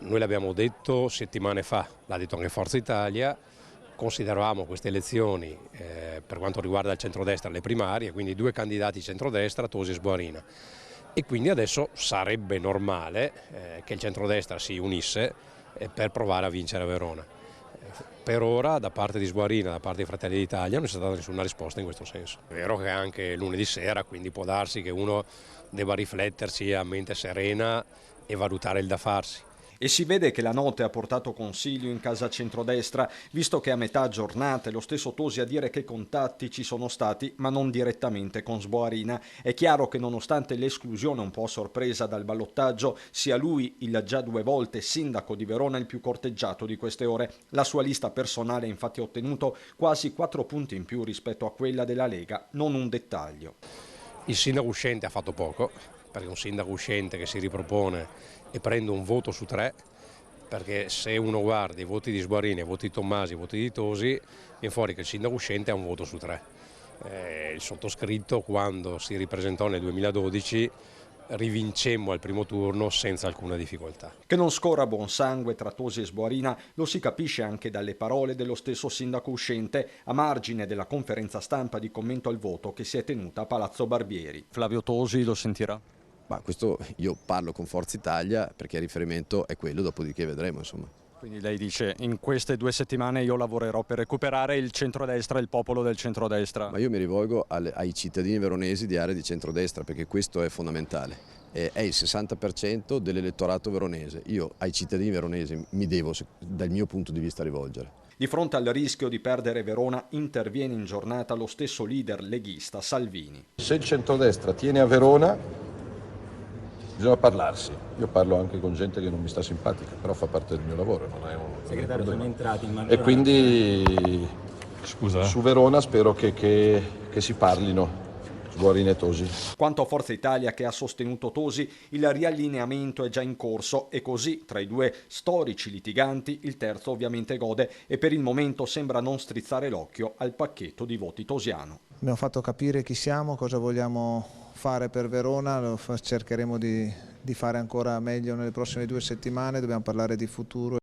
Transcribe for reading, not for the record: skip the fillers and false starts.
Noi l'abbiamo detto settimane fa, l'ha detto anche Forza Italia, consideravamo queste elezioni per quanto riguarda il centrodestra le primarie, quindi due candidati centrodestra, Tosi e Sboarina. E quindi adesso sarebbe normale che il centrodestra si unisse per provare a vincere a Verona. Per ora da parte di Sboarina, da parte di Fratelli d'Italia non c'è stata nessuna risposta in questo senso. È vero che è anche lunedì sera, quindi può darsi che uno debba riflettersi a mente serena e valutare il da farsi. E si vede che la notte ha portato consiglio in casa centrodestra, visto che a metà giornata è lo stesso Tosi a dire che contatti ci sono stati, ma non direttamente con Sboarina. È chiaro che nonostante l'esclusione un po' a sorpresa dal ballottaggio, sia lui, il già 2 volte sindaco di Verona, il più corteggiato di queste ore. La sua lista personale infatti ha ottenuto quasi 4 punti in più rispetto a quella della Lega, non un dettaglio. Il sindaco uscente ha fatto poco, perché un sindaco uscente che si ripropone e prende un voto su 3, perché se uno guarda i voti di Sboarina, i voti di Tommasi, i voti di Tosi, viene fuori che il sindaco uscente ha un voto su 3. Il sottoscritto, quando si ripresentò nel 2012, rivincemmo al primo turno senza alcuna difficoltà. Che non scorra buon sangue tra Tosi e Sboarina lo si capisce anche dalle parole dello stesso sindaco uscente a margine della conferenza stampa di commento al voto che si è tenuta a Palazzo Barbieri. Flavio Tosi lo sentirà? Ma questo io parlo con Forza Italia perché il riferimento è quello, dopodiché vedremo insomma. Quindi lei dice in queste 2 settimane io lavorerò per recuperare il centrodestra, il popolo del centrodestra. Ma io mi rivolgo ai cittadini veronesi di area di centrodestra perché questo è fondamentale. È il 60% dell'elettorato veronese. Io ai cittadini veronesi mi devo, dal mio punto di vista, rivolgere. Di fronte al rischio di perdere Verona interviene in giornata lo stesso leader leghista Salvini. Se il centrodestra tiene a Verona bisogna parlarsi. Io parlo anche con gente che non mi sta simpatica, però fa parte del mio lavoro, non è un Segretario, sono entrati in E quindi su Verona spero che si parlino Sboarina e Tosi. Quanto a Forza Italia, che ha sostenuto Tosi, il riallineamento è già in corso e così tra i due storici litiganti il terzo ovviamente gode e per il momento sembra non strizzare l'occhio al pacchetto di voti tosiano. Abbiamo fatto capire chi siamo, cosa vogliamo fare per Verona, cercheremo di fare ancora meglio nelle prossime 2 settimane, dobbiamo parlare di futuro.